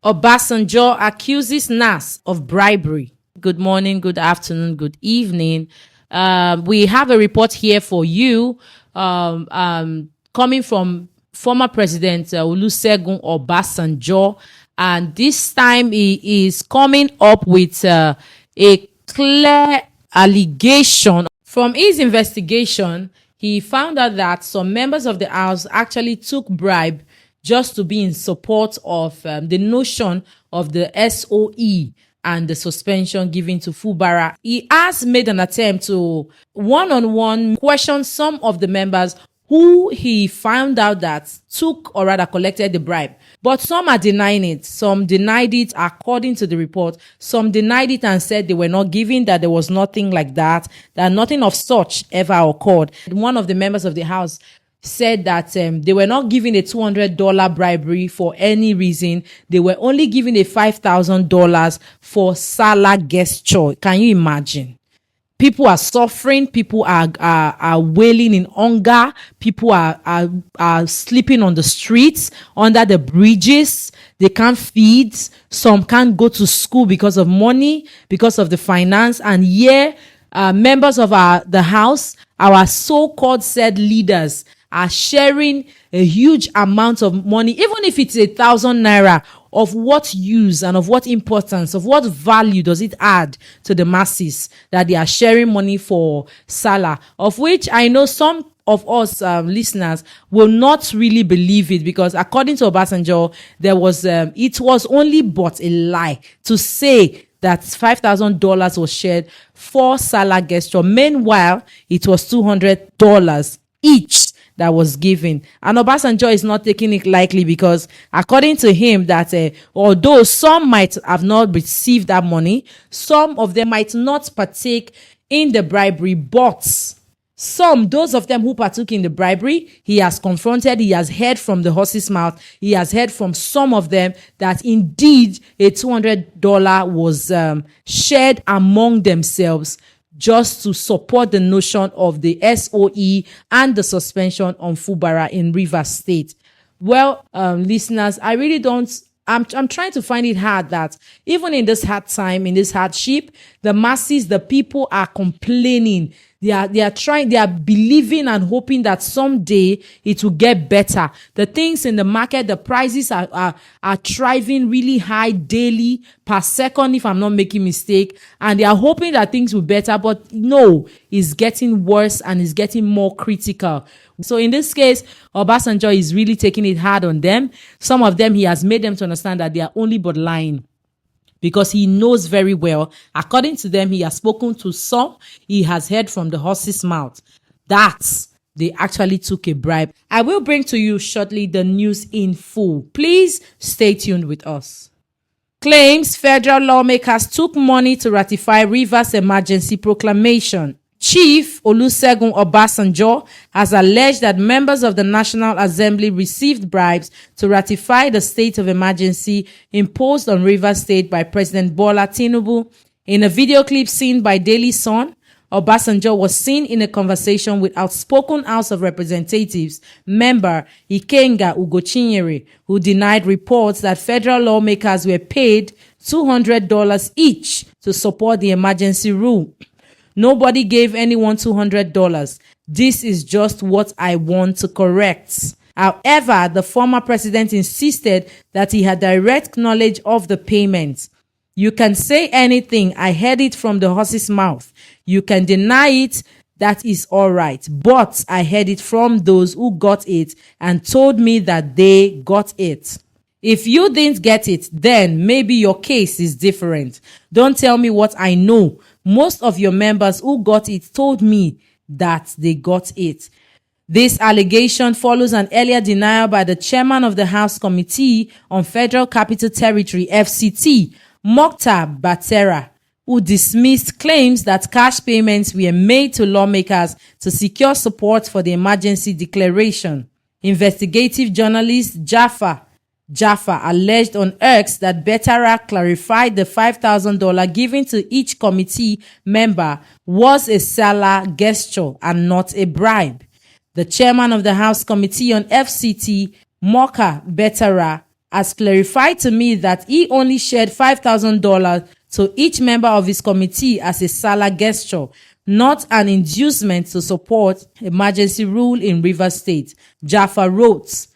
Obasanjo accuses Nass of bribery. Good morning, good afternoon, good evening. We have a report here for you coming from former President Olusegun Obasanjo. And this time he is coming up with a clear allegation. From his investigation, he found out that some members of the House actually took bribe just to be in support of the notion of the SOE and the suspension given to Fubara'S. He has made an attempt to one-on-one question some of the members who he found out that took or rather collected the bribe. But some are denying it. Some denied it according to the report. Some denied it and said they were not given, that there was nothing like that nothing of such ever occurred. One of the members of the House said that they were not given a $200 bribery for any reason. They were only given a $5,000 for Salah gesture. Can you imagine? People are suffering. People are wailing in hunger. People are sleeping on the streets, under the bridges. They can't feed. Some can't go to school because of money, because of the finance. And members of the House, our so-called said leaders, are sharing a huge amount of money, even if it's 1,000 naira. Of what use and of what importance, of what value does it add to the masses that they are sharing money for Salah, of which I know some of us listeners will not really believe it, because according to Obasanjo, it was only but a lie to say that $5,000 was shared for Salah gesture. Meanwhile, it was $200 each that was given. And Obasanjo is not taking it lightly, because according to him, that although some might have not received that money, some of them might not partake in the bribery, but those of them who partook in the bribery, he has confronted, he has heard from the horse's mouth, he has heard from some of them that indeed a $200 was shared among themselves, just to support the notion of the SOE and the suspension on Fubara'S in Rivers State. Well, listeners, I really don't. I'm trying to find it hard that even in this hard time, in this hardship, the masses, the people are complaining. They are believing and hoping that someday it will get better. The things in the market, the prices are thriving really high daily, per second, if I'm not making mistake. And they are hoping that things will better, but no, it's getting worse and it's getting more critical. So in this case, Obasanjo is really taking it hard on them. Some of them, he has made them to understand that they are only but lying, because he knows very well, according to them, he has spoken to some, he has heard from the horse's mouth that they actually took a bribe. I will bring to you shortly the news in full. Please stay tuned with us. Claims federal lawmakers took money to ratify Rivers emergency proclamation. Chief Olusegun Obasanjo has alleged that members of the National Assembly received bribes to ratify the state of emergency imposed on Rivers State by President Bola Tinubu. In a video clip seen by Daily Sun, Obasanjo was seen in a conversation with outspoken House of Representatives member Ikenga Ugochinyere, who denied reports that federal lawmakers were paid $200 each to support the emergency rule. Nobody gave anyone $200. This is just what I want to correct. However, the former president insisted that he had direct knowledge of the payment. You can say anything. I heard it from the horse's mouth. You can deny it. That is all right. But I heard it from those who got it and told me that they got it. If you didn't get it, then maybe your case is different. Don't tell me what I know. Most of your members who got it told me that they got it. This allegation follows an earlier denial by the chairman of the House Committee on Federal Capital Territory, FCT, Mokhtar Batera, who dismissed claims that cash payments were made to lawmakers to secure support for the emergency declaration. Investigative journalist Jaffa alleged on X that Betara clarified the $5,000 given to each committee member was a Salah gesture and not a bribe. The chairman of the House Committee on FCT, Mokhtar Betara, has clarified to me that he only shared $5,000 to each member of his committee as a Salah gesture, not an inducement to support emergency rule in Rivers State, Jaffa wrote.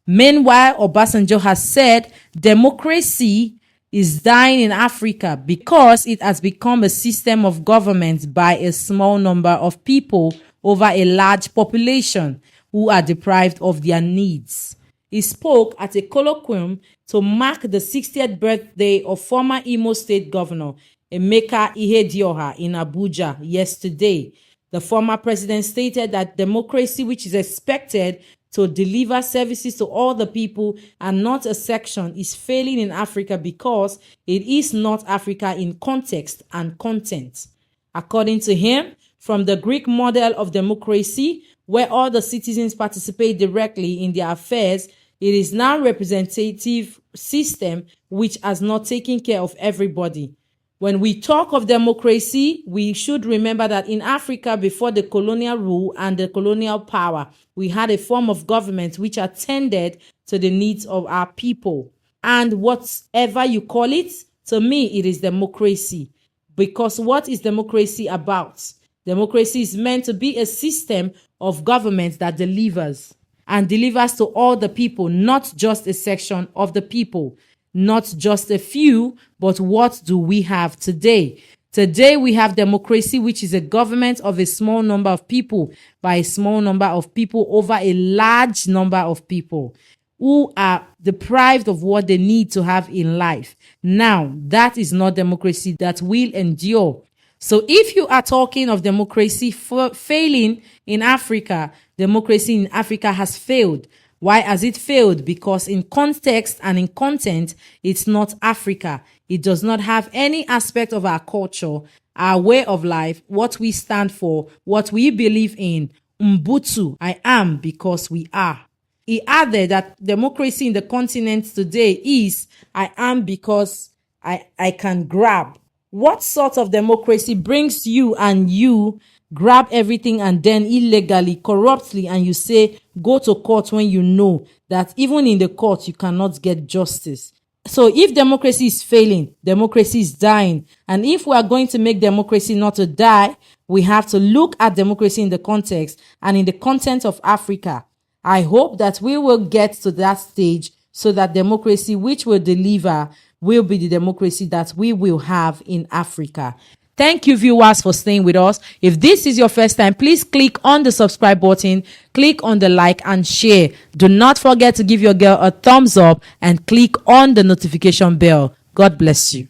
Meanwhile, Obasanjo has said democracy is dying in Africa because it has become a system of government by a small number of people over a large population who are deprived of their needs. He spoke at a colloquium to mark the 60th birthday of former Imo State Governor Emeka Ihedioha in Abuja yesterday. The former president stated that democracy, which is expected to deliver services to all the people and not a section, is failing in Africa because it is not Africa in context and content. According to him, from the Greek model of democracy, where all the citizens participate directly in their affairs, it is now a representative system which has not taken care of everybody. When we talk of democracy, we should remember that in Africa, before the colonial rule and the colonial power, we had a form of government which attended to the needs of our people. And whatever you call it, to me, it is democracy. Because what is democracy about? Democracy is meant to be a system of government that delivers and delivers to all the people, not just a section of the people, not just a few, but what do we have today? Today we have democracy, which is a government of a small number of people by a small number of people over a large number of people who are deprived of what they need to have in life. Now, that is not democracy that will endure. So if you are talking of democracy failing in Africa, democracy in Africa has failed. Why has it failed? Because in context and in content, it's not Africa. It does not have any aspect of our culture, our way of life, what we stand for, what we believe in. Ubuntu, I am because we are. He added that democracy in the continent today is, I am because I can grab. What sort of democracy brings you and you grab everything and then illegally, corruptly, and you say, go to court when you know that even in the court, you cannot get justice? So if democracy is failing, democracy is dying. And if we are going to make democracy not to die, we have to look at democracy in the context and in the content of Africa. I hope that we will get to that stage so that democracy which will deliver will be the democracy that we will have in Africa. Thank you, viewers, for staying with us. If this is your first time, please click on the subscribe button, click on the like and share. Do not forget to give your girl a thumbs up and click on the notification bell. God bless you.